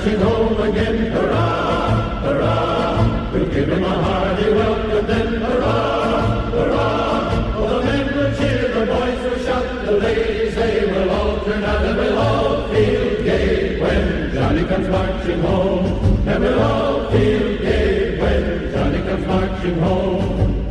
marching home again. Hurrah, hurrah, we'll give him a hearty welcome then. Hurrah, hurrah, oh, the men will cheer, the boys will shout, the ladies they will all turn out, and we'll all feel gay when Johnny comes marching home. And we'll all feel gay when Johnny comes marching home.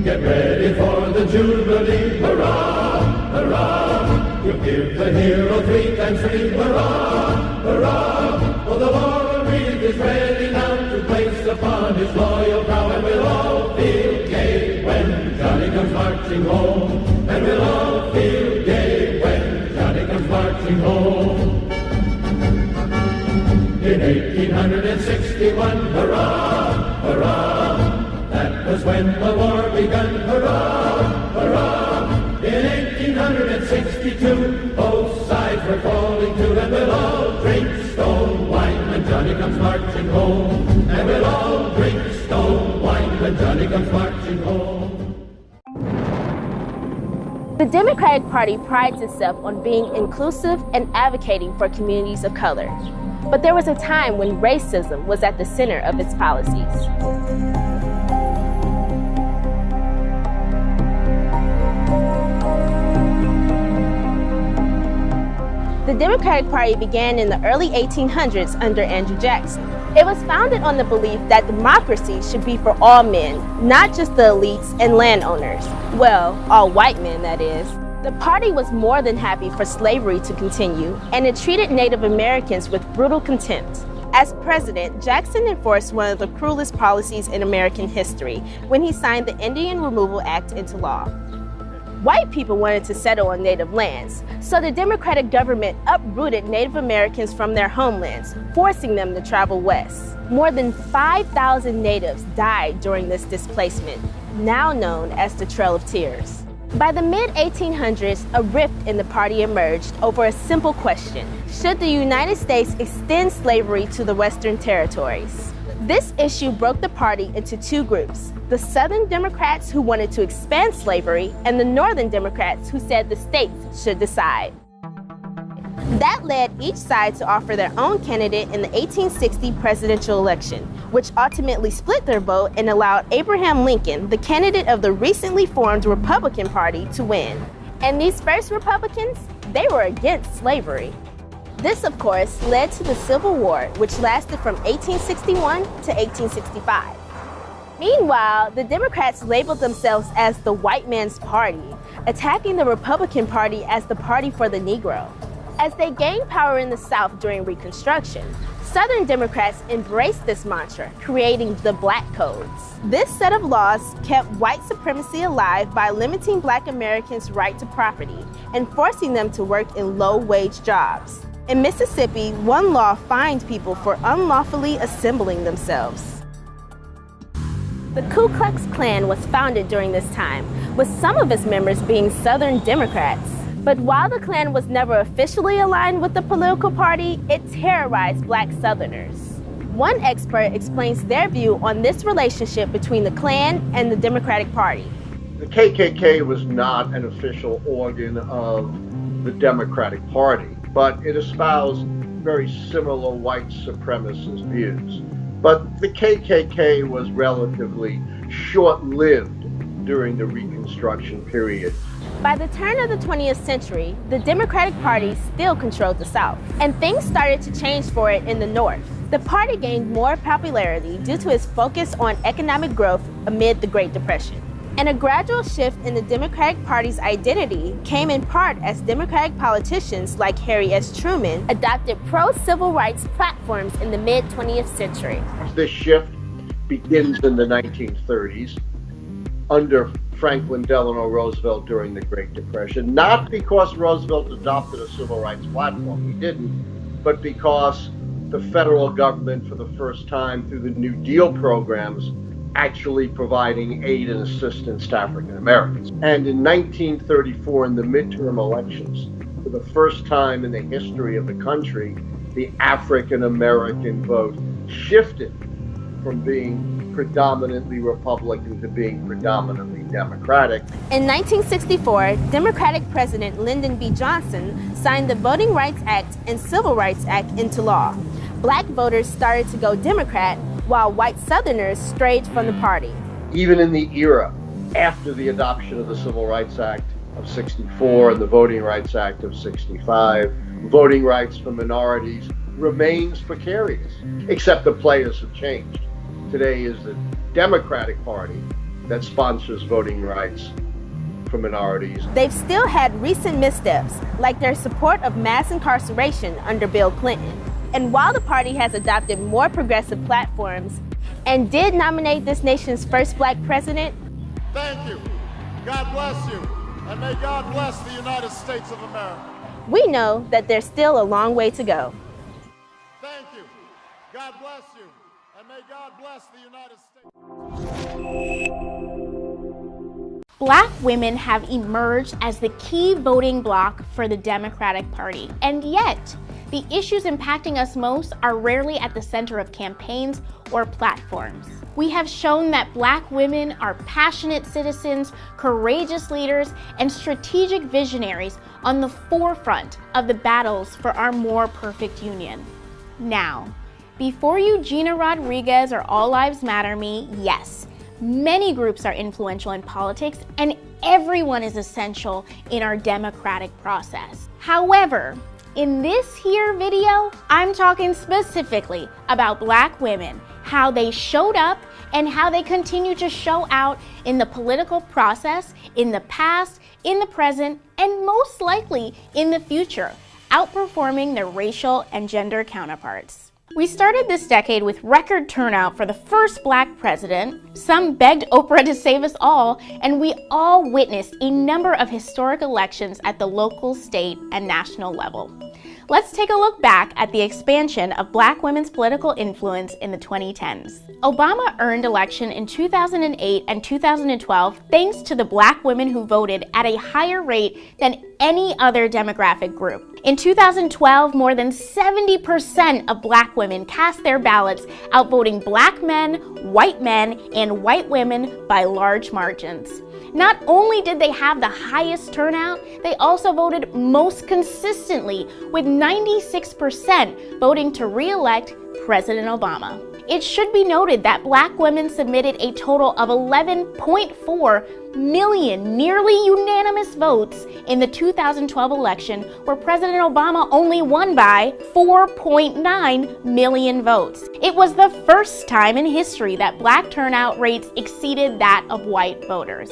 Get ready for the Jubilee, hurrah, hurrah. We'll give the hero 3 times 3, hurrah, hurrah. Oh, the laurel wreath is ready now to place upon his loyal brow, and we'll all feel gay when Johnny comes marching home. And we'll all feel gay when Johnny comes marching home. In 1861, hurrah, hurrah. That was when the war begun, hurrah, hurrah. In 1862, both sides were falling to, and we'll all drink stone wine when Johnny comes marching home. And we'll all drink stone wine when Johnny comes marching home. The Democratic Party prides itself on being inclusive and advocating for communities of color. But there was a time when racism was at the center of its policies. The Democratic Party began in the early 1800s under Andrew Jackson. It was founded on the belief that democracy should be for all men, not just the elites and landowners. Well, all white men, that is. The party was more than happy for slavery to continue, and it treated Native Americans with brutal contempt. As president, Jackson enforced one of the cruelest policies in American history when he signed the Indian Removal Act into law. White people wanted to settle on native lands, so the Democratic government uprooted Native Americans from their homelands, forcing them to travel west. More than 5,000 natives died during this displacement, now known as the Trail of Tears. By the mid-1800s, a rift in the party emerged over a simple question: should the United States extend slavery to the Western territories? This issue broke the party into 2 groups: the Southern Democrats, who wanted to expand slavery, and the Northern Democrats, who said the states should decide. That led each side to offer their own candidate in the 1860 presidential election, which ultimately split their vote and allowed Abraham Lincoln, the candidate of the recently formed Republican Party, to win. And these first Republicans, they were against slavery. This, of course, led to the Civil War, which lasted from 1861 to 1865. Meanwhile, the Democrats labeled themselves as the white man's party, attacking the Republican Party as the party for the Negro. As they gained power in the South during Reconstruction, Southern Democrats embraced this mantra, creating the Black Codes. This set of laws kept white supremacy alive by limiting Black Americans' right to property and forcing them to work in low-wage jobs. In Mississippi, one law fined people for unlawfully assembling themselves. The Ku Klux Klan was founded during this time, with some of its members being Southern Democrats. But while the Klan was never officially aligned with the political party, it terrorized Black Southerners. One expert explains their view on this relationship between the Klan and the Democratic Party. The KKK was not an official organ of the Democratic Party, but it espoused very similar white supremacist views. But the KKK was relatively short-lived during the Reconstruction period. By the turn of the 20th century, the Democratic Party still controlled the South, and things started to change for it in the North. The party gained more popularity due to its focus on economic growth amid the Great Depression. And a gradual shift in the Democratic Party's identity came in part as Democratic politicians like Harry S. Truman adopted pro-civil rights platforms in the mid-20th century. This shift begins in the 1930s under Franklin Delano Roosevelt during the Great Depression, not because Roosevelt adopted a civil rights platform, he didn't, but because the federal government, for the first time through the New Deal programs, actually providing aid and assistance to African Americans. And in 1934, in the midterm elections, for the first time in the history of the country, the African American vote shifted from being predominantly Republican to being predominantly Democratic. In 1964, Democratic President Lyndon B. Johnson signed the Voting Rights Act and Civil Rights Act into law. Black voters started to go Democrat, while white Southerners strayed from the party. Even in the era after the adoption of the Civil Rights Act of 64 and the Voting Rights Act of 65, voting rights for minorities remains precarious, except the players have changed. Today is the Democratic Party that sponsors voting rights for minorities. They've still had recent missteps, like their support of mass incarceration under Bill Clinton. And while the party has adopted more progressive platforms and did nominate this nation's first black president, thank you. God bless you. And may God bless the United States of America. we know that there's still a long way to go. Thank you. God bless you. And may God bless the United States. Black women have emerged as the key voting bloc for the Democratic Party, and yet the issues impacting us most are rarely at the center of campaigns or platforms. We have shown that Black women are passionate citizens, courageous leaders, and strategic visionaries on the forefront of the battles for our more perfect union. Now, before you Gina Rodriguez or All Lives Matter me, yes, many groups are influential in politics and everyone is essential in our democratic process. However, in this here video, I'm talking specifically about Black women, how they showed up and how they continue to show out in the political process, in the past, in the present, and most likely in the future, outperforming their racial and gender counterparts. We started this decade with record turnout for the first Black president. Some begged Oprah to save us all, and we all witnessed a number of historic elections at the local, state, and national level. Let's take a look back at the expansion of Black women's political influence in the 2010s. Obama earned election in 2008 and 2012 thanks to the Black women who voted at a higher rate than any other demographic group. In 2012, more than 70% of Black women cast their ballots, outvoting Black men, and white women by large margins. Not only did they have the highest turnout, they also voted most consistently, with 96% voting to re-elect President Obama. It should be noted that Black women submitted a total of 11.4 million nearly unanimous votes in the 2012 election, where President Obama only won by 4.9 million votes. It was the first time in history that Black turnout rates exceeded that of white voters.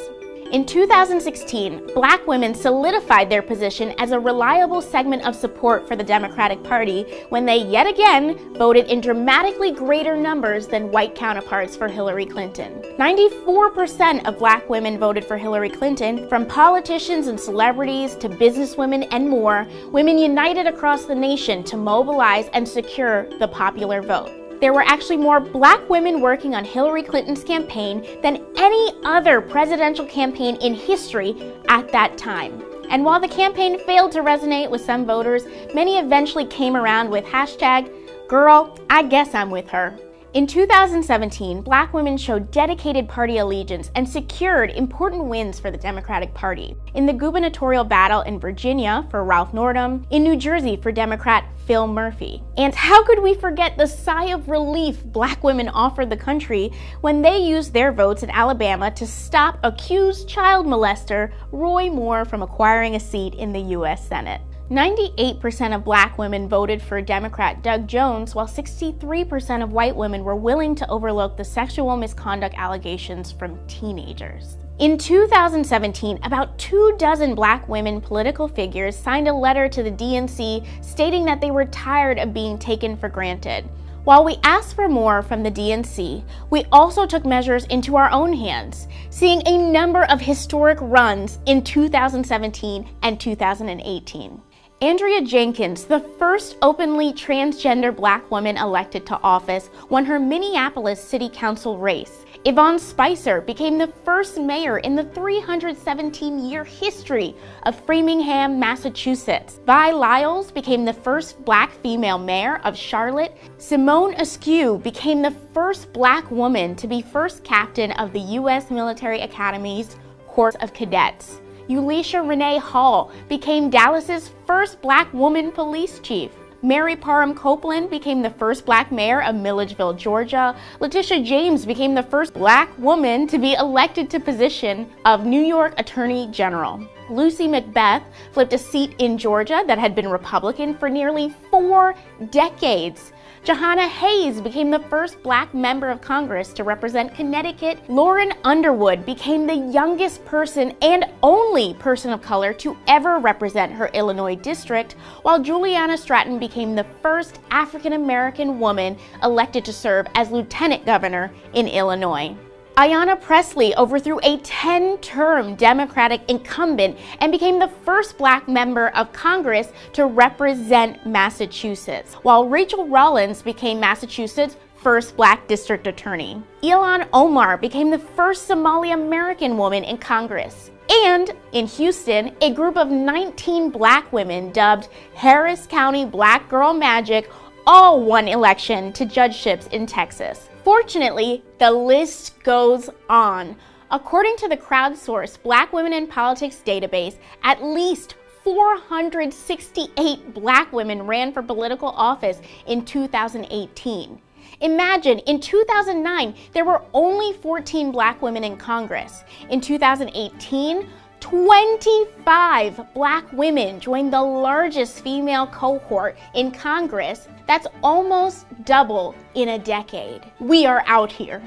In 2016, Black women solidified their position as a reliable segment of support for the Democratic Party when they yet again voted in dramatically greater numbers than white counterparts for Hillary Clinton. 94% of Black women voted for Hillary Clinton. From politicians and celebrities to businesswomen and more, women united across the nation to mobilize and secure the popular vote. There were actually more Black women working on Hillary Clinton's campaign than any other presidential campaign in history at that time. And while the campaign failed to resonate with some voters, many eventually came around with hashtag, "Girl, I guess I'm with her." In 2017, Black women showed dedicated party allegiance and secured important wins for the Democratic Party. In the gubernatorial battle in Virginia for Ralph Northam, in New Jersey for Democrat Phil Murphy. And how could we forget the sigh of relief Black women offered the country when they used their votes in Alabama to stop accused child molester Roy Moore from acquiring a seat in the U.S. Senate. 98% of Black women voted for Democrat Doug Jones, while 63% of white women were willing to overlook the sexual misconduct allegations from teenagers. In 2017, about 24 Black women political figures signed a letter to the DNC stating that they were tired of being taken for granted. While we asked for more from the DNC, we also took measures into our own hands, seeing a number of historic runs in 2017 and 2018. Andrea Jenkins, the first openly transgender Black woman elected to office, won her Minneapolis City Council race. Yvonne Spicer became the first mayor in the 317-year history of Framingham, Massachusetts. Vi Lyles became the first Black female mayor of Charlotte. Simone Askew became the first Black woman to be first captain of the U.S. Military Academy's Corps of Cadets. Elisha Renee Hall became Dallas's first Black woman police chief. Mary Parham Copeland became the first Black mayor of Milledgeville, Georgia. Letitia James became the first Black woman to be elected to position of New York Attorney General. Lucy Macbeth flipped a seat in Georgia that had been Republican for nearly 4 decades. Johanna Hayes became the first Black member of Congress to represent Connecticut. Lauren Underwood became the youngest person and only person of color to ever represent her Illinois district, while Juliana Stratton became the first African-American woman elected to serve as lieutenant governor in Illinois. Ayanna Pressley overthrew a 10-term Democratic incumbent and became the first Black member of Congress to represent Massachusetts, while Rachel Rollins became Massachusetts' first Black district attorney. Ilhan Omar became the first Somali American woman in Congress. And in Houston, a group of 19 Black women dubbed Harris County Black Girl Magic all won election to judgeships in Texas. Fortunately, the list goes on. According to the crowdsourced Black Women in Politics database, at least 468 Black women ran for political office in 2018. Imagine, in 2009, there were only 14 Black women in Congress. In 2018, 25 Black women joined the largest female cohort in Congress. That's almost double in a decade. We are out here,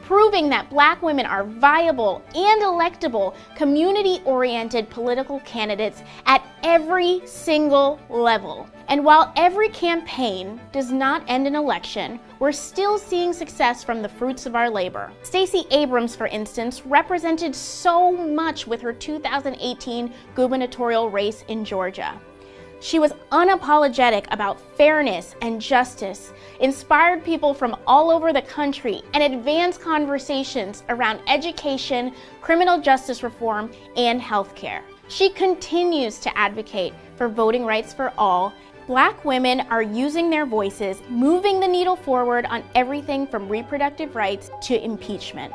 proving that Black women are viable and electable, community-oriented political candidates at every single level. And while every campaign does not end an election, we're still seeing success from the fruits of our labor. Stacey Abrams, for instance, represented so much with her 2018 gubernatorial race in Georgia. She was unapologetic about fairness and justice, inspired people from all over the country, and advanced conversations around education, criminal justice reform, and healthcare. She continues to advocate for voting rights for all. Black women are using their voices, moving the needle forward on everything from reproductive rights to impeachment,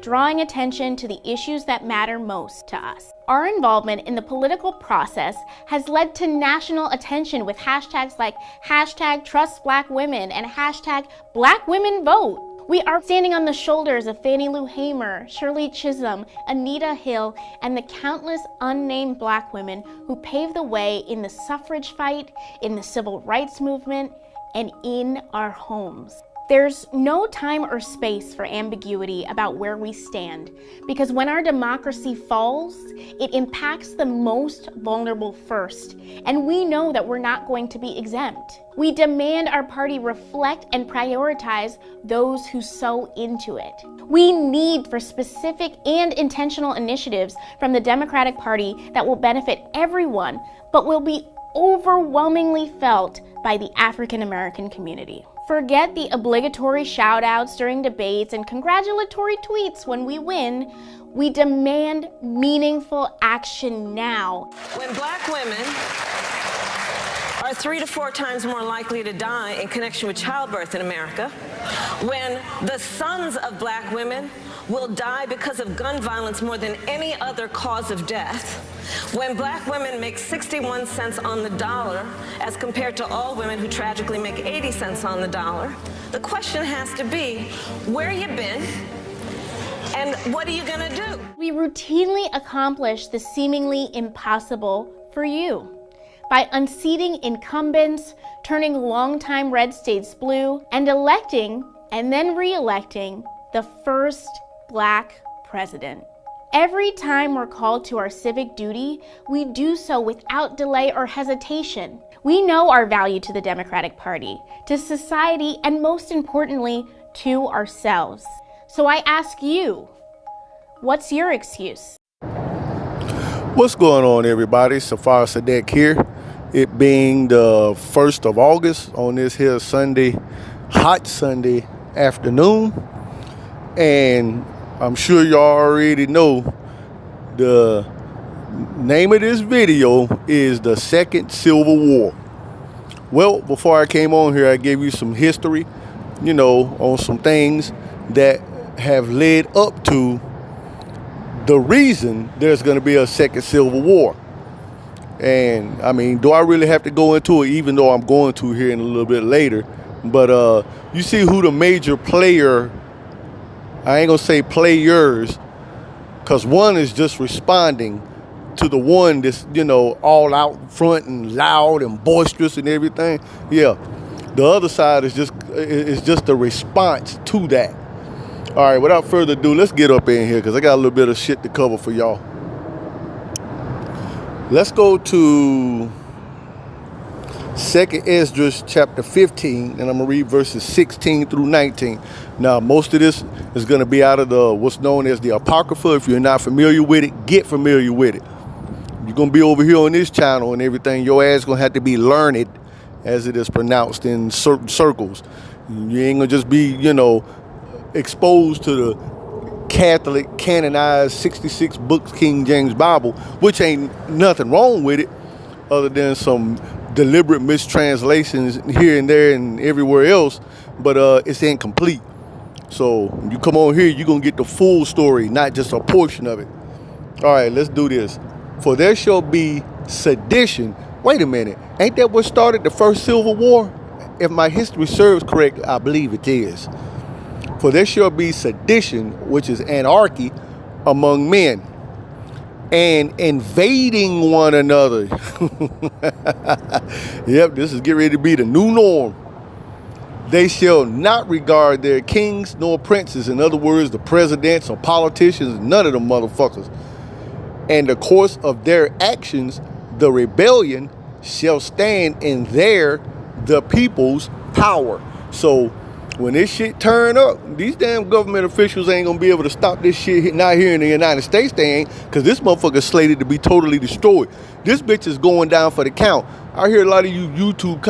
drawing attention to the issues that matter most to us. Our involvement in the political process has led to national attention with hashtags like #TrustBlackWomen and #BlackWomenVote. We are standing on the shoulders of Fannie Lou Hamer, Shirley Chisholm, Anita Hill, and the countless unnamed Black women who paved the way in the suffrage fight, in the civil rights movement, and in our homes. There's no time or space for ambiguity about where we stand, because when our democracy falls, it impacts the most vulnerable first, and we know that we're not going to be exempt. We demand our party reflect and prioritize those who sow into it. We need for specific and intentional initiatives from the Democratic Party that will benefit everyone, but will be overwhelmingly felt by the African American community. Forget the obligatory shout-outs during debates and congratulatory tweets when we win. We demand meaningful action now. When Black women are 3 to 4 times more likely to die in connection with childbirth in America, when the sons of Black women will die because of gun violence more than any other cause of death, when Black women make 61 cents on the dollar as compared to all women who tragically make 80 cents on the dollar, the question has to be, where you been and what are you gonna do? We routinely accomplish the seemingly impossible for you by unseating incumbents, turning longtime red states blue, and electing and then re-electing the first Black president. Every time we're called to our civic duty, we do so without delay or hesitation. We know our value to the Democratic Party, to society, and most importantly, to ourselves. So I ask you, what's your excuse? What's going on, everybody? Safar Sadek here. It being the 1st of August on this here Sunday, hot Sunday afternoon. And I'm sure y'all already know the name of this video is the Second Civil War. Well, before I came on here, I gave you some history, you know, on some things that have led up to the reason there's going to be a second Civil War. And I mean, do I really have to go into it, even though I'm going to here in a little bit later? But you see who the major player, I ain't gonna say players, because one is just responding to the one that's, you know, all out front and loud and boisterous and everything. Yeah, the other side is just a response to that. All right, without further ado, let's get up in here because I got a little bit of shit to cover for y'all. Let's go to 2nd Esdras chapter 15, and I'm going to read verses 16 through 19. Now, most of this is going to be out of the what's known as the Apocrypha. If you're not familiar with it, get familiar with it. You're going to be over here on this channel and everything. Your ass going to have to be learned, as it is pronounced in certain circles. You ain't going to just be, you know, exposed to the Catholic canonized 66 books King James Bible, which ain't nothing wrong with it other than some deliberate mistranslations here and there and everywhere else, but it's incomplete. So you come on here, you're gonna get the full story, not just a portion of it. All right, let's do this. For there shall be sedition. Wait a minute, ain't that what started the first Civil War? If my history serves correct, I believe it is. For there shall be sedition, which is anarchy, among men, and invading one another. Yep, this is getting ready to be the new norm. They shall not regard their kings nor princes, in other words, the presidents or politicians, none of them motherfuckers. And the course of their actions, the rebellion, shall stand in the people's power. So when this shit turn up, these damn government officials ain't gonna be able to stop this shit. Not here in the United States, they ain't, because this motherfucker's slated to be totally destroyed. This bitch is going down for the count. I hear a lot of you YouTube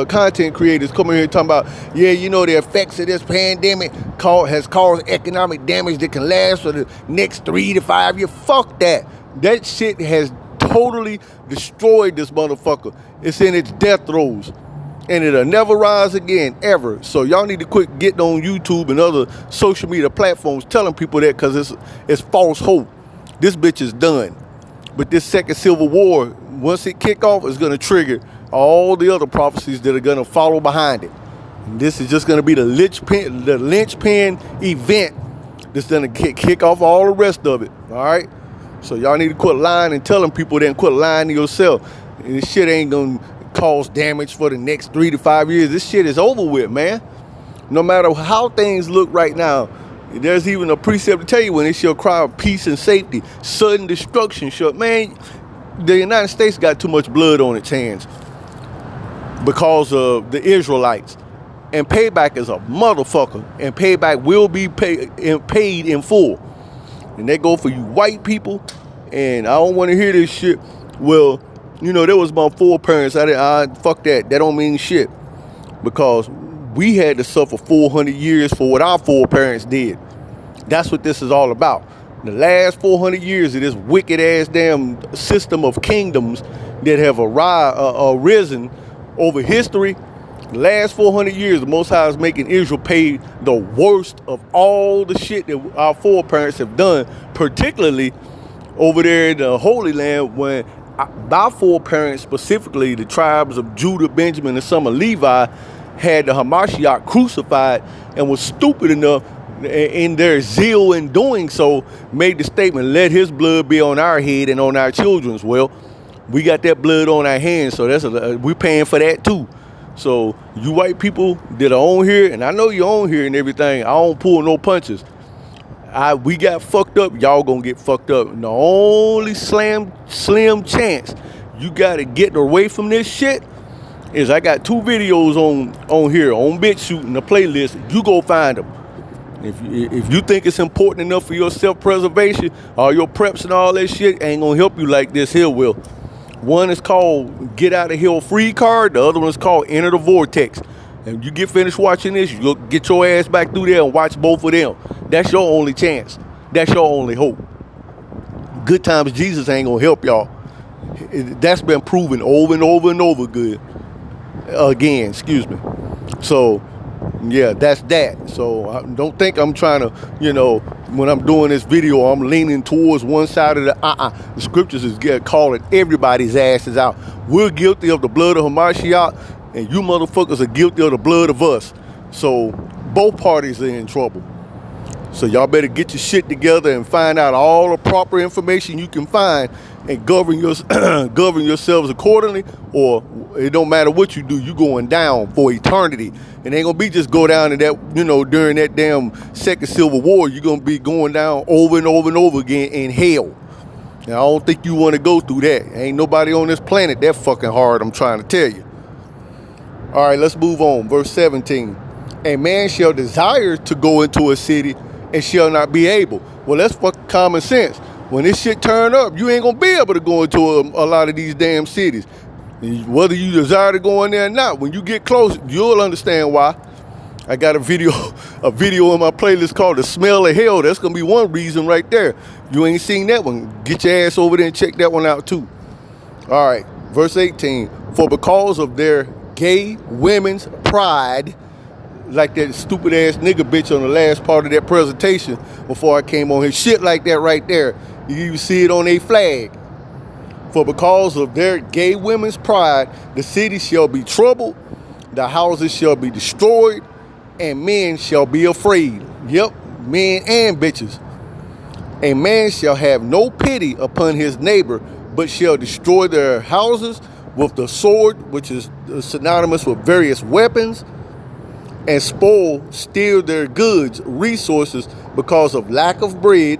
content creators coming here talking about, yeah, you know, the effects of this pandemic has caused economic damage that can last for the next 3 to 5 years. Fuck that. That shit has totally destroyed this motherfucker. It's in its death throes. And it'll never rise again, ever. So y'all need to quit getting on YouTube and other social media platforms telling people that, because it's false hope. This bitch is done. But this second Civil War, once it kick off, is going to trigger all the other prophecies that are going to follow behind it. And this is just going to be the linchpin event that's going to kick off all the rest of it. All right? So y'all need to quit lying and telling people that, and quit lying to yourself. And this shit ain't going to cause damage for the next 3 to 5 years. This shit is over with, man. No matter how things look right now, there's even a precept to tell you when it shall cry of peace and safety, sudden destruction shall. Man, the United States got too much blood on its hands because of the Israelites. And payback is a motherfucker. And payback will be paid in full. And they go for you white people. And I don't want to hear this shit. Well, you know, there was my foreparents. Fuck that. That don't mean shit. Because we had to suffer 400 years for what our foreparents did. That's what this is all about. The last 400 years of this wicked ass damn system of kingdoms that have arisen over history. The last 400 years, the Most High is making Israel pay the worst of all the shit that our foreparents have done, particularly over there in the Holy Land, when our foreparents, specifically the tribes of Judah, Benjamin, and some of Levi, had the Hamashiach crucified and was stupid enough in their zeal in doing so, made the statement, let his blood be on our head and on our children's. Well, we got that blood on our hands, so we're paying for that too. So you white people that are on here, and I know you're on here and everything, I don't pull no punches. We got fucked up, y'all gonna get fucked up. And the only slim chance you gotta get away from this shit is I got 2 videos on here on BitChute in the playlist. You go find them. If you think it's important enough for your self-preservation, all your preps and all that shit ain't gonna help you like this here will. One is called Get Out of Hell Free Card. The other one is called Enter the Vortex. And you get finished watching this, you go get your ass back through there and watch both of them. That's your only chance. That's your only hope. Good times Jesus ain't gonna help y'all. That's been proven over and over and over again, excuse me. So, yeah, that's that. So don't think I'm trying to, when I'm doing this video, I'm leaning towards one side of the scriptures is calling everybody's asses out. We're guilty of the blood of Hamashiach, and you motherfuckers are guilty of the blood of us. So both parties are in trouble. So y'all better get your shit together and find out all the proper information you can find and govern yourselves accordingly, or it don't matter what you do, you going down for eternity. It ain't gonna be just go down to that, during that damn second Civil War, you're gonna be going down over and over and over again in hell. Now, I don't think you want to go through that. Ain't nobody on this planet that fucking hard, I'm trying to tell you. All right, let's move on. Verse 17. A man shall desire to go into a city and shall not be able. Well, that's fucking common sense. When this shit turn up, you ain't gonna be able to go into a lot of these damn cities. Whether you desire to go in there or not, when you get close, you'll understand why. I got a video in my playlist called The Smell of Hell. That's gonna be one reason right there. You ain't seen that one, get your ass over there and check that one out too. All right, verse 18. For because of their gay women's pride, like that stupid ass nigga bitch on the last part of that presentation before I came on here, shit like that right there. You see it on a flag. For because of their gay women's pride, the city shall be troubled, the houses shall be destroyed, and men shall be afraid. Yep, men and bitches. A man shall have no pity upon his neighbor, but shall destroy their houses with the sword, which is synonymous with various weapons, and steal their goods, resources, because of lack of bread,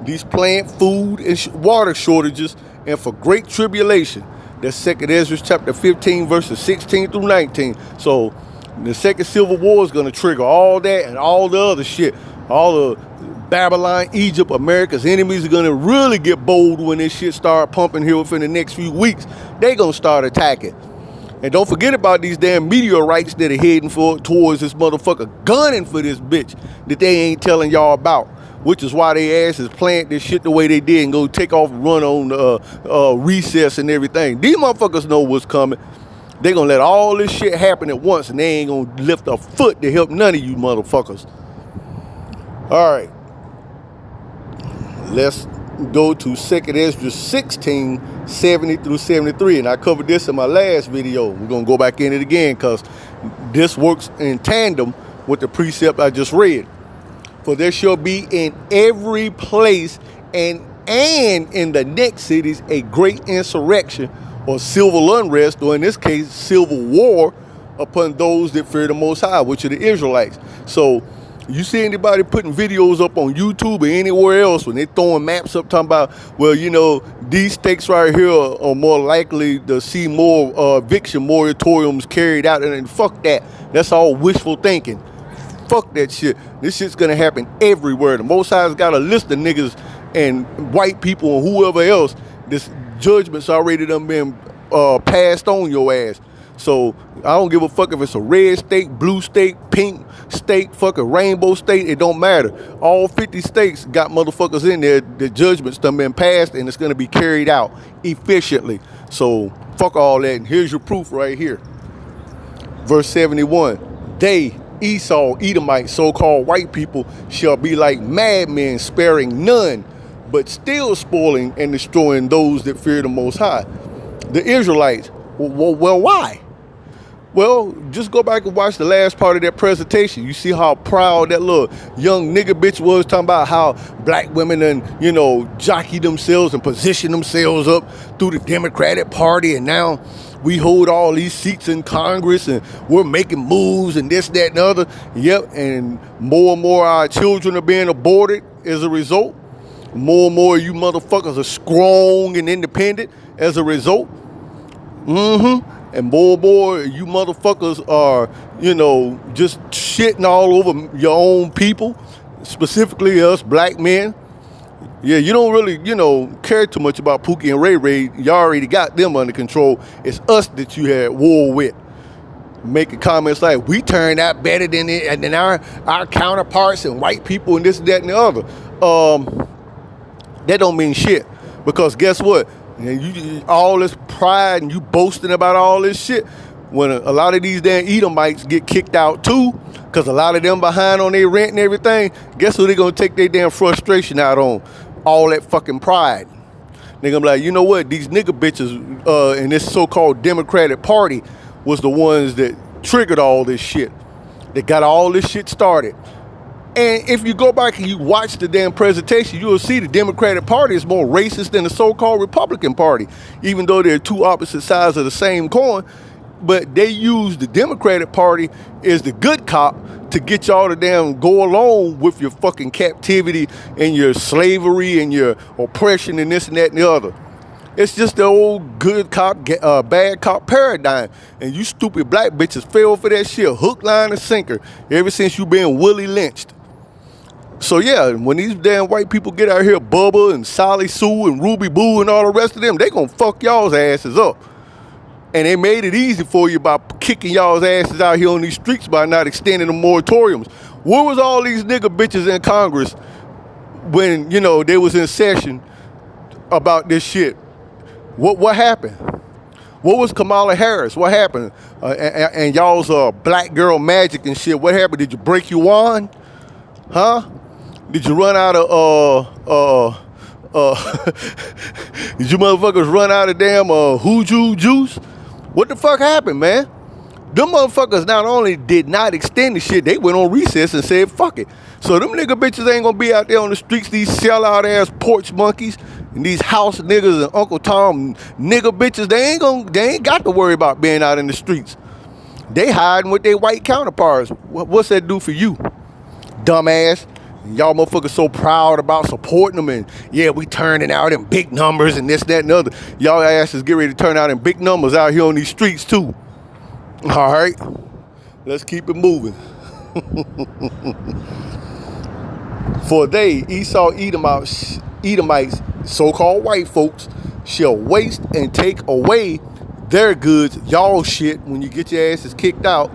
these plant, food, and water shortages, and for great tribulation. That's 2 Ezra chapter 15, verses 16 through 19. So the second Civil War is going to trigger all that and all the other shit. All the Babylon, Egypt, America's enemies are going to really get bold when this shit start pumping here within the next few weeks. They going to start attacking. And don't forget about these damn meteorites that are heading towards this motherfucker, gunning for this bitch that they ain't telling y'all about. Which is why they asses plant this shit the way they did and go take off and run on recess and everything. These motherfuckers know what's coming. They gonna let all this shit happen at once, and they ain't gonna lift a foot to help none of you motherfuckers. All right. Let's go to 2 Ezra 16, 70 through 73. And I covered this in my last video. We're going to go back in it again because this works in tandem with the precept I just read. For there shall be in every place and in the next cities a great insurrection or civil unrest, or in this case, civil war upon those that fear the Most High, which are the Israelites. So you see anybody putting videos up on YouTube or anywhere else when they throwing maps up talking about, well, these states right here are more likely to see more eviction moratoriums carried out, and fuck that. That's all wishful thinking. Fuck that shit. This shit's gonna happen everywhere. The Most High's got a list of niggas and white people and whoever else. This judgment's already done been passed on your ass. So I don't give a fuck if it's a red state, blue state, pink state, fucking rainbow state. It don't matter. All 50 states got motherfuckers in there. The judgment's done been passed, and it's gonna be carried out efficiently. So fuck all that. And here's your proof right here. Verse 71. They, Esau, Edomites, so-called white people, shall be like madmen, sparing none, but still spoiling and destroying those that fear the Most High. The Israelites, well, why? Well, just go back and watch the last part of that presentation. You see how proud that little young nigga bitch was, talking about how black women and, jockey themselves and position themselves up through the Democratic Party, and now we hold all these seats in Congress and we're making moves and this, that, and the other. Yep, and more our children are being aborted as a result. More and more you motherfuckers are strong and independent as a result. And more you motherfuckers are, just shitting all over your own people, specifically us black men. Yeah, you don't really, care too much about Pookie and Ray Ray. You already got them under control. It's us that you had war with. making comments like, we turned out better than our counterparts and white people and this, that, and the other. That don't mean shit. Because guess what? You all this pride and you boasting about all this shit, when a lot of these damn Edomites get kicked out too, because a lot of them behind on their rent and everything, guess who they gonna take their damn frustration out on? All that fucking pride. They gonna be like, you know what? These nigga bitches in this so-called Democratic Party was the ones that triggered all this shit. They got all this shit started. And if you go back and you watch the damn presentation, you'll see the Democratic Party is more racist than the so-called Republican Party, even though they're two opposite sides of the same coin. But they use the Democratic Party as the good cop to get y'all to damn go along with your fucking captivity and your slavery and your oppression and this and that and the other. It's just the old good cop, bad cop paradigm. And you stupid black bitches fell for that shit, hook, line, and sinker, ever since you been Willie lynched. So yeah, when these damn white people get out here, Bubba and Sally Sue and Ruby Boo and all the rest of them, they gonna fuck y'all's asses up. And they made it easy for you by kicking y'all's asses out here on these streets by not extending the moratoriums. Where was all these nigga bitches in Congress when, you know, they was in session about this shit? What happened? What was Kamala Harris? What happened? And y'all's black girl magic and shit. What happened? Did you break your wand? Huh? Did you run out of did you motherfuckers run out of damn hooju juice? What the fuck happened, man? Them motherfuckers not only did not extend the shit, they went on recess and said fuck it. So them nigga bitches ain't gonna be out there on the streets, these sellout ass porch monkeys and these house niggas and Uncle Tom nigga bitches, they ain't got to worry about being out in the streets. They hiding with their white counterparts. What's that do for you, dumbass? Y'all motherfuckers so proud about supporting them and yeah, we turning out in big numbers and this, that, and the other. Y'all asses get ready to turn out in big numbers out here on these streets too. All right, let's keep it moving. For they, Esau Edomites, so-called white folks, shall waste and take away their goods, y'all shit, when you get your asses kicked out,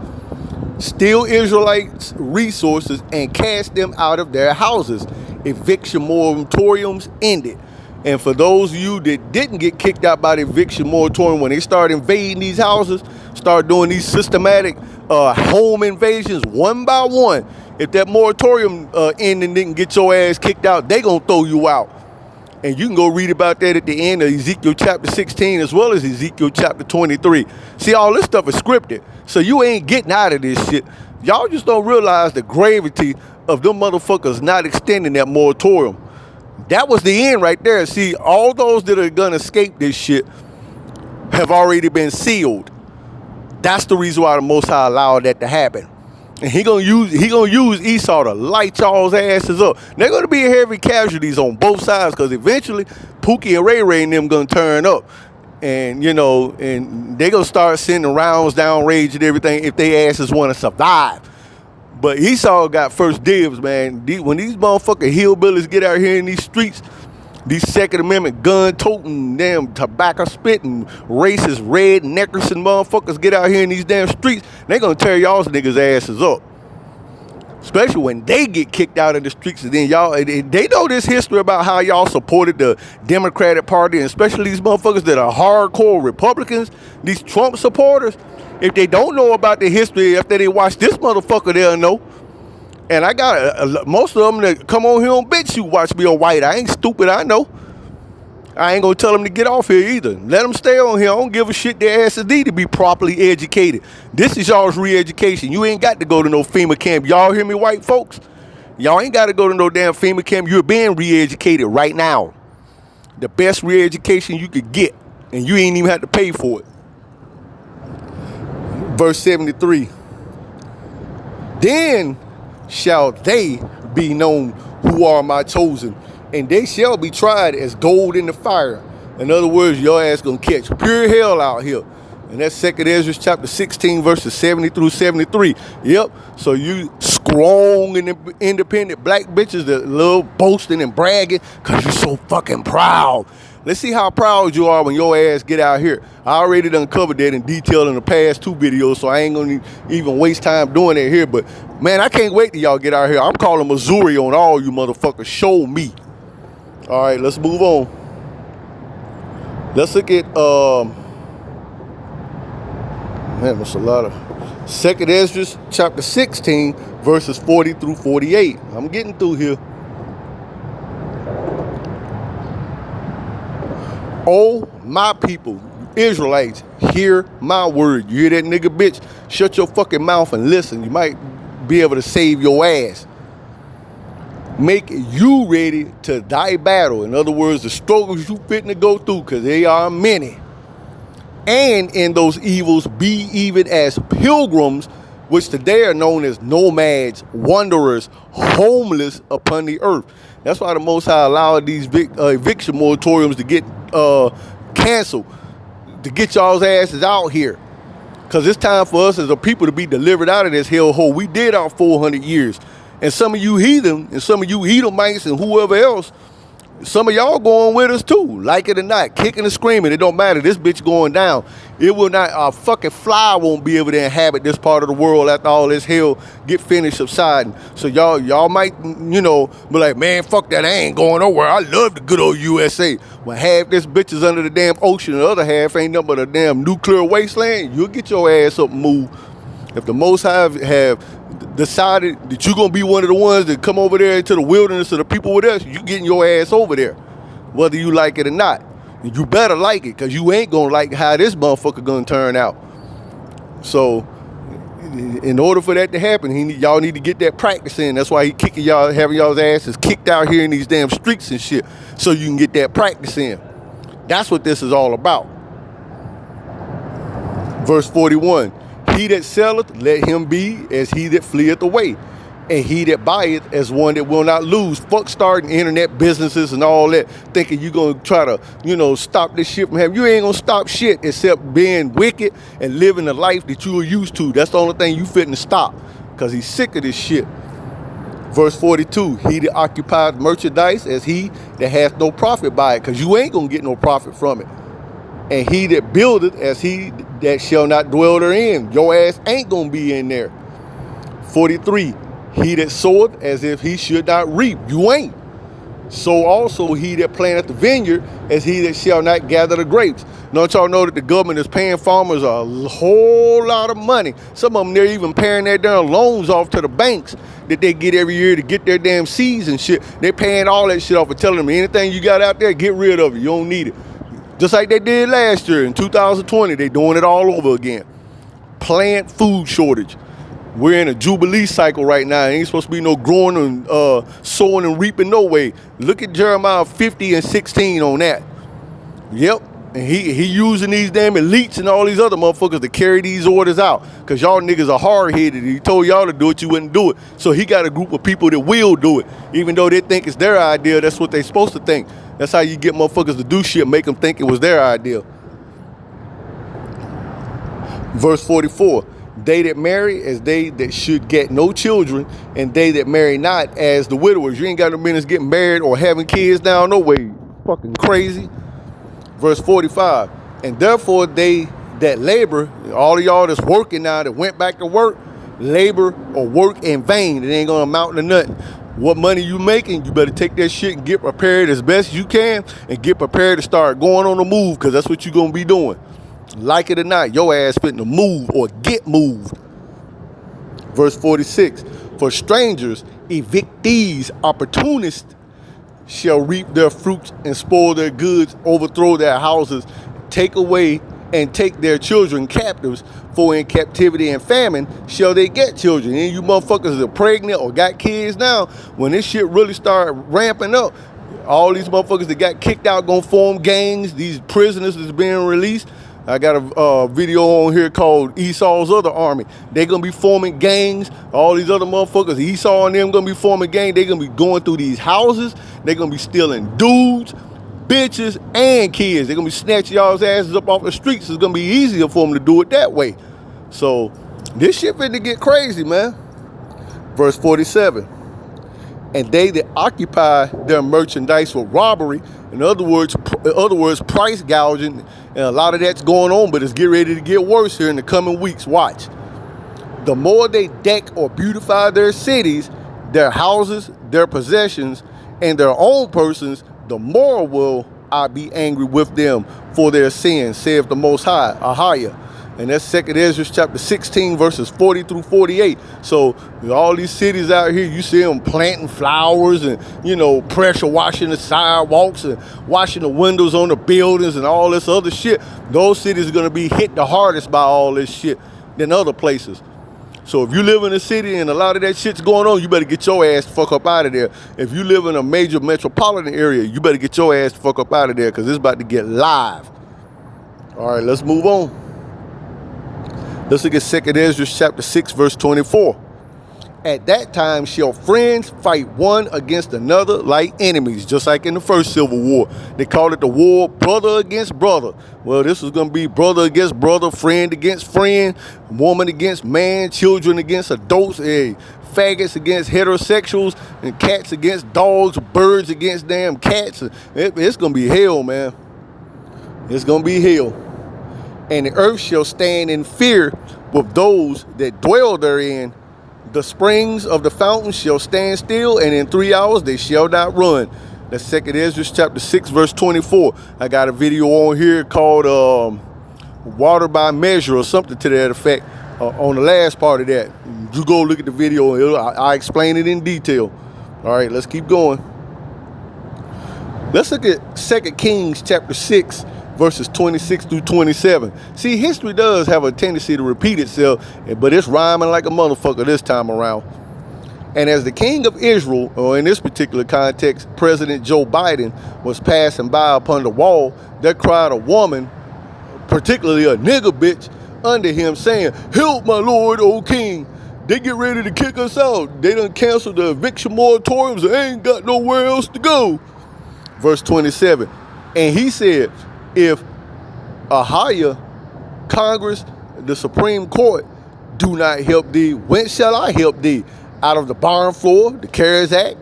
steal Israelites' resources and cast them out of their houses. Eviction moratoriums ended. And for those of you that didn't get kicked out by the eviction moratorium, when they start invading these houses, start doing these systematic home invasions one by one, if that moratorium ending didn't get your ass kicked out, they gonna throw you out. And you can go read about that at the end of Ezekiel chapter 16 as well as Ezekiel chapter 23. See, all this stuff is scripted. So you ain't getting out of this shit. Y'all just don't realize the gravity of them motherfuckers not extending that moratorium. That was the end right there. See, all those that are gonna escape this shit have already been sealed. That's the reason why the Most High allowed that to happen. And he gonna use Esau to light y'all's asses up. They're gonna be heavy casualties on both sides because eventually Pookie and Ray Ray and them gonna turn up. And you know, and they gonna start sending rounds down range and everything if they asses want to survive. But Esau got first dibs, man. When these motherfucking hillbillies get out here in these streets, these Second Amendment gun-toting, damn tobacco-spitting, racist, red-neckers and motherfuckers get out here in these damn streets, they gonna tear y'all's niggas' asses up. Especially when they get kicked out of the streets, and then y'all, they know this history about how y'all supported the Democratic Party, and especially these motherfuckers that are hardcore Republicans, these Trump supporters. If they don't know about the history, after they watch this motherfucker, they'll know. And I got most of them that come on here on BitChute watch me on white. I ain't stupid, I know. I ain't gonna tell them to get off here either. Let them stay on here. I don't give a shit. Their asses need to be properly educated. This is y'all's re-education. You ain't got to go to no FEMA camp. Y'all hear me, white folks? Y'all ain't got to go to no damn FEMA camp. You're being re-educated right now. The best re-education you could get. And you ain't even have to pay for it. Verse 73. Then shall they be known who are my chosen, and they shall be tried as gold in the fire. In other words, your ass gonna catch pure hell out here. And that's 2nd Ezra chapter 16 verses 70 through 73. Yep. So you strong and independent black bitches that love boasting and bragging because you're so fucking proud. Let's see how proud you are when your ass get out here. I already done covered that in detail in the past 2 videos, so I ain't gonna even waste time doing it here. But man, I can't wait till y'all get out here. I'm calling Missouri on all you motherfuckers. Show me. All right, let's move on. Let's look at man, that's a lot of 2nd Ezra chapter 16 verses 40 through 48. I'm getting through here. Oh, my people, Israelites, hear my word. You hear that nigga bitch? Shut your fucking mouth and listen. You might be able to save your ass. Make you ready to die battle. In other words, the struggles you fitting to go through, because they are many. And in those evils, be even as pilgrims, which today are known as nomads, wanderers, homeless upon the earth. That's why the Most High allowed these eviction moratoriums to get canceled, to get y'all's asses out here. Because it's time for us as a people to be delivered out of this hellhole. We did our 400 years. And some of you heathen, and some of you Edomites and whoever else, some of y'all going with us too, like it or not, kicking and screaming. It don't matter. This bitch going down. It will not, a fucking fly won't be able to inhabit this part of the world after all this hell get finished subsiding. So y'all might, you know, be like, man, fuck that. I ain't going nowhere. I love the good old USA. When half this bitch is under the damn ocean, the other half ain't nothing but a damn nuclear wasteland, you'll get your ass up and move. If the Most High have decided that you're going to be one of the ones that come over there into the wilderness of the people with us, you getting your ass over there, whether you like it or not. And you better like it, because you ain't going to like how this motherfucker going to turn out. So, in order for that to happen, y'all need to get that practice in. That's why he kicking y'all, having y'all's asses kicked out here in these damn streets and shit, so you can get that practice in. That's what this is all about. Verse 41. He that selleth, let him be as he that fleeth away. And he that buyeth as one that will not lose. Fuck starting internet businesses and all that, thinking you're going to try to, you know, stop this shit from happening. You ain't going to stop shit except being wicked and living the life that you are used to. That's the only thing you fitting to stop, because he's sick of this shit. Verse 42, he that occupieth merchandise as he that hath no profit by it, because you ain't going to get no profit from it. And he that buildeth as he that shall not dwell therein. Your ass ain't gonna be in there. 43, he that soweth as if he should not reap. You ain't. So also he that planteth the vineyard as he that shall not gather the grapes. Don't y'all know that the government is paying farmers a whole lot of money? Some of them, they're even paying their damn loans off to the banks that they get every year to get their damn seeds and shit. They're paying all that shit off and telling them, anything you got out there, get rid of it. You don't need it. Just like they did last year in 2020, they doing it all over again. Plant food shortage. We're in a Jubilee cycle right now. Ain't supposed to be no growing and sowing and reaping no way. Look at Jeremiah 50 and 16 on that. Yep. And he using these damn elites and all these other motherfuckers to carry these orders out. Because y'all niggas are hard-headed. He told y'all to do it, you wouldn't do it. So he got a group of people that will do it. Even though they think it's their idea, that's what they supposed to think. That's how you get motherfuckers to do shit, make them think it was their idea. Verse 44, they that marry as they that should get no children, and they that marry not as the widowers. You ain't got no business getting married or having kids now, no way. Fucking crazy. Verse 45, and therefore they that labor, all of y'all that's working now that went back to work, labor or work in vain. It ain't gonna amount to nothing. What money you making, you better take that shit and get prepared as best you can and get prepared to start going on the move, because that's what you're going to be doing. Like it or not, your ass fitting to move or get moved. Verse 46, for strangers, evictees, opportunists shall reap their fruits and spoil their goods, overthrow their houses, take away and take their children captives, for in captivity and famine shall they get children. And you motherfuckers that are pregnant or got kids now, when this shit really start ramping up, all these motherfuckers that got kicked out gonna form gangs. These prisoners that's being released, I got a video on here called Esau's Other Army. They're gonna be forming gangs. All these other motherfuckers, Esau and them gonna be forming gangs. They're gonna be going through these houses. They're gonna be stealing dudes, bitches, and kids. They're gonna be snatching y'all's asses up off the streets. It's gonna be easier for them to do it that way. So this shit finna get crazy, man. Verse 47. and they that occupy their merchandise for robbery. In other words, price gouging. And a lot of that's going on, but it's getting ready to get worse here in the coming weeks. Watch. The more they deck or beautify their cities, their houses, their possessions, and their own persons, the more will I be angry with them for their sins, saith the Most High, Ahiah. And that's 2 Ezra chapter 16, verses 40 through 48. So all these cities out here, you see them planting flowers and, pressure washing the sidewalks and washing the windows on the buildings and all this other shit. Those cities are going to be hit the hardest by all this shit than other places. So if you live in a city and a lot of that shit's going on, you better get your ass the fuck up out of there. If you live in a major metropolitan area, you better get your ass the fuck up out of there, because it's about to get live. All right, let's move on. Let's look at 2 Ezra chapter 6, verse 24. At that time shall friends fight one against another like enemies, just like in the first Civil War. They called it the war brother against brother. Well, this was going to be brother against brother, friend against friend, woman against man, children against adults, faggots against heterosexuals, and cats against dogs, birds against damn cats. It's going to be hell, man. It's going to be hell. And the earth shall stand in fear with those that dwell therein. The springs of the fountain shall stand still, and in 3 hours they shall not run. That's 2 Ezra chapter 6, verse 24. I got a video on here called Water by Measure or something to that effect on the last part of that. You go look at the video, and I explain it in detail. All right, let's keep going. Let's look at 2 Kings chapter 6, verses 26 through 27. See, history does have a tendency to repeat itself, but it's rhyming like a motherfucker this time around. And as the king of Israel, or in this particular context, President Joe Biden, was passing by upon the wall, there cried a woman, particularly a nigger bitch, under him, saying, "Help, my lord, O king. They get ready to kick us out. They done canceled the eviction moratoriums and ain't got nowhere else to go." Verse 27. And he said, "If Ahiah, Congress, the Supreme Court, do not help thee, whence shall I help thee? Out of the barn floor, the CARES Act,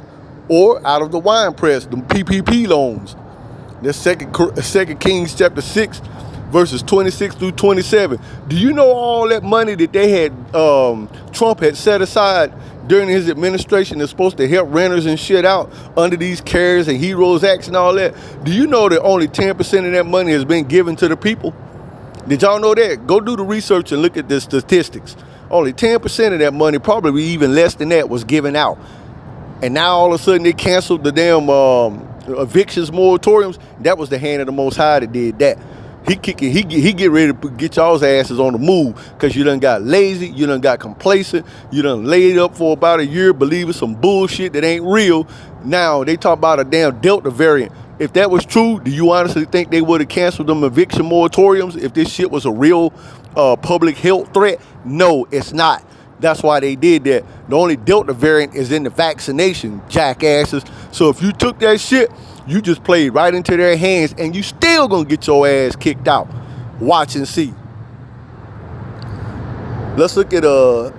or out of the wine press, the PPP loans?" That's 2 Kings chapter 6, verses 26 through 27. Do you know all that money that they had, Trump had set aside during his administration that's supposed to help renters and shit out under these CARES and HEROES Acts and all that? Do you know that only 10% of that money has been given to the people? Did y'all know that? Go do the research and look at the statistics. Only 10% of that money, probably even less than that, was given out. And now all of a sudden they canceled the damn evictions moratoriums. That was the hand of the Most High that did that. He get ready to get y'all's asses on the move, because you done got lazy, you done got complacent, you done laid up for about a year believing some bullshit that ain't real. Now they talk about a damn Delta variant. If that was true, do you honestly think they would have canceled them eviction moratoriums if this shit was a real public health threat? No, it's not. That's why they did that. The only Delta variant is in the vaccination, jackasses. So if you took that shit, you just played right into their hands, and you still gonna get your ass kicked out. Watch and see. Let's look at I'm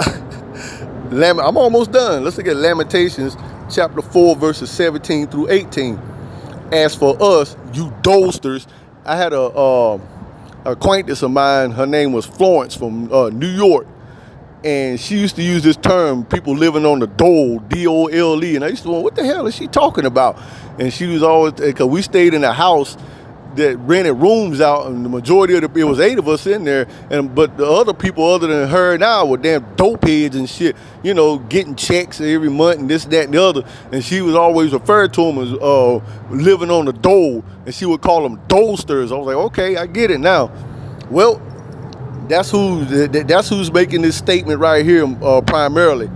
almost done. Let's look at Lamentations chapter 4, verses 17 through 18. As for us, you dolsters, I had a acquaintance of mine. Her name was Florence from New York. And she used to use this term, people living on the dole, D-O-L-E. And I used to wonder, what the hell is she talking about? And she was always, because we stayed in a house that rented rooms out, and the majority of it was 8 of us in there. But the other people other than her now were damn dope heads and shit, getting checks every month and this, that, and the other. And she was always referred to them as living on the dole. And she would call them dolesters. I was like, okay, I get it now. Well, that's who's making this statement right here primarily.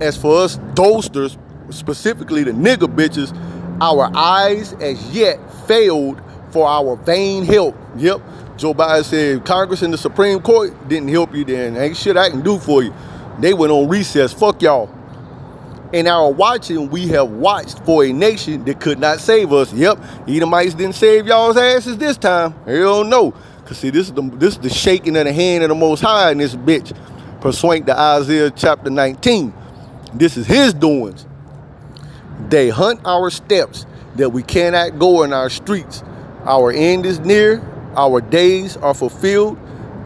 As for us dolsters, specifically the nigger bitches, our eyes as yet failed for our vain help. Yep, Joe Biden said Congress and the Supreme Court didn't help you, then ain't shit I can do for you. They went on recess, fuck y'all. In our watching, we have watched for a nation that could not save us. Yep, Edomites didn't save y'all's asses this time. Hell no. Cause see, this is the shaking of the hand of the Most High in this bitch. Pursuant to Isaiah chapter 19. This is his doings. They hunt our steps, that we cannot go in our streets. Our end is near, our days are fulfilled,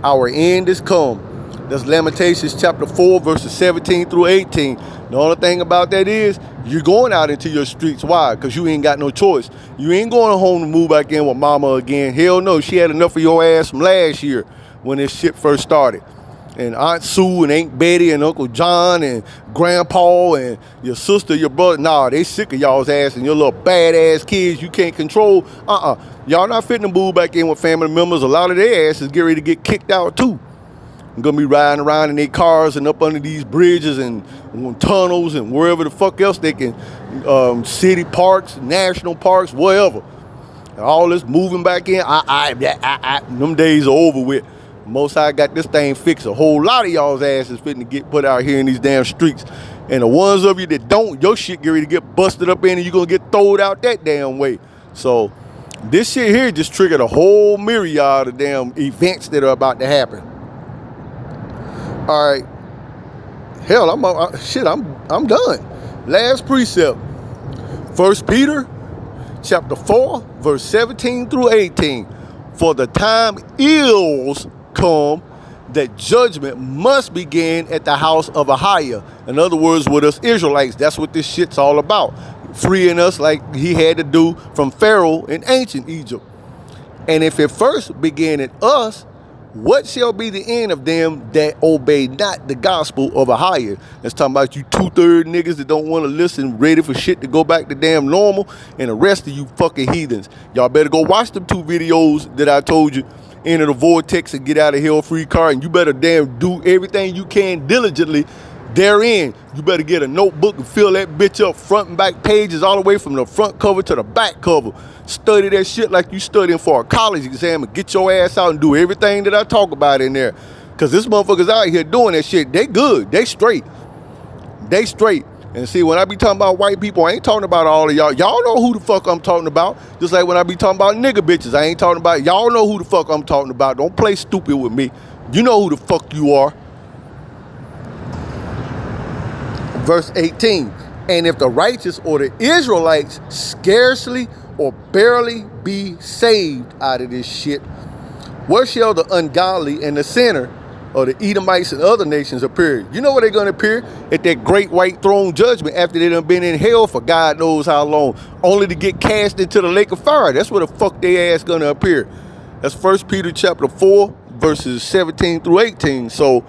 our end is come. That's Lamentations chapter 4, verses 17 through 18. The only thing about that is, you're going out into your streets. Why? Because you ain't got no choice. You ain't going home to move back in with mama again. Hell no, she had enough of your ass from last year when this shit first started. And Aunt Sue and Aunt Betty and Uncle John and Grandpa and your sister, your brother, nah, they sick of y'all's ass and your little badass kids you can't control. Y'all not fitting to move back in with family members. A lot of their asses get ready to get kicked out too. Gonna be riding around in their cars and up under these bridges and tunnels and wherever the fuck else they can, city parks, national parks, whatever. And all this moving back in, them days are over with. Most High got this thing fixed. A whole lot of y'all's asses fitting to get put out here in these damn streets. And the ones of you that don't, your shit get ready to get busted up in and you're gonna get thrown out that damn way. So this shit here just triggered a whole myriad of damn events that are about to happen. All right, hell, I'm done. Last precept, 1 Peter chapter 4, verse 17 through 18. For the time is come that judgment must begin at the house of Ahiah. In other words, with us Israelites, that's what this shit's all about. Freeing us like he had to do from Pharaoh in ancient Egypt. And if it first began at us, what shall be the end of them that obey not the gospel of Ahiah? That's talking about you 2/3 niggas that don't want to listen, ready for shit to go back to damn normal, and the rest of you fucking heathens. Y'all better go watch them 2 videos that I told you. Enter the vortex and get out of hell free card, and you better damn do everything you can diligently therein. You better get a notebook and fill that bitch up front and back pages all the way from the front cover to the back cover. Study that shit like you studying for a college exam and get your ass out and do everything that I talk about in there. Because this motherfuckers out here doing that shit, they good, they straight. They straight. And see, when I be talking about white people, I ain't talking about all of y'all. Y'all know who the fuck I'm talking about. Just like when I be talking about nigga bitches, I ain't talking about, y'all know who the fuck I'm talking about. Don't play stupid with me. You know who the fuck you are. Verse 18, and if the righteous or the Israelites scarcely or barely be saved out of this shit, where shall the ungodly and the sinner or the Edomites and other nations appear? You know where they're going to appear? At that great white throne judgment after they done been in hell for God knows how long, only to get cast into the lake of fire. That's where the fuck they ass going to appear. That's 1 Peter chapter 4, verses 17 through 18. So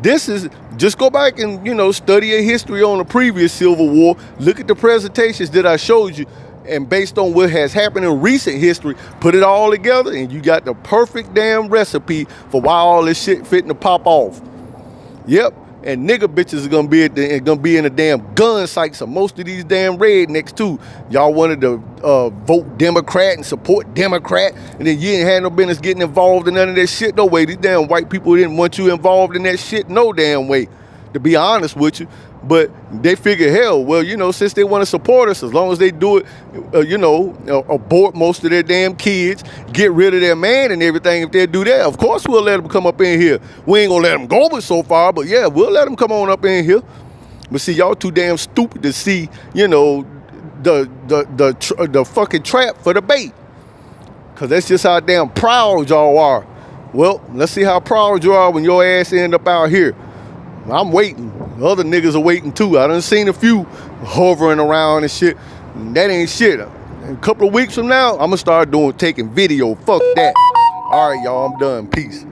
this is, just go back and, study a history on the previous Civil War. Look at the presentations that I showed you. And based on what has happened in recent history, put it all together and you got the perfect damn recipe for why all this shit fitting to pop off. Yep. And nigga bitches are gonna be in the damn gun sights of most of these damn rednecks too. Y'all wanted to vote Democrat and support Democrat, and then you ain't had no business getting involved in none of that shit. No way. These damn white people didn't want you involved in that shit no damn way, to be honest with you. But they figure, hell, well, since they want to support us, as long as they do it, abort most of their damn kids, get rid of their man and everything, if they do that, of course we'll let them come up in here. We ain't gonna let them go but so far, but yeah, we'll let them come on up in here. But see, y'all too damn stupid to see, the fucking trap for the bait. Because that's just how damn proud y'all are. Well, let's see how proud you are when your ass end up out here. I'm waiting. Other niggas are waiting too. I done seen a few hovering around and shit. That ain't shit. A couple of weeks from now, I'm gonna start taking video. Fuck that. All right, y'all, I'm done. Peace.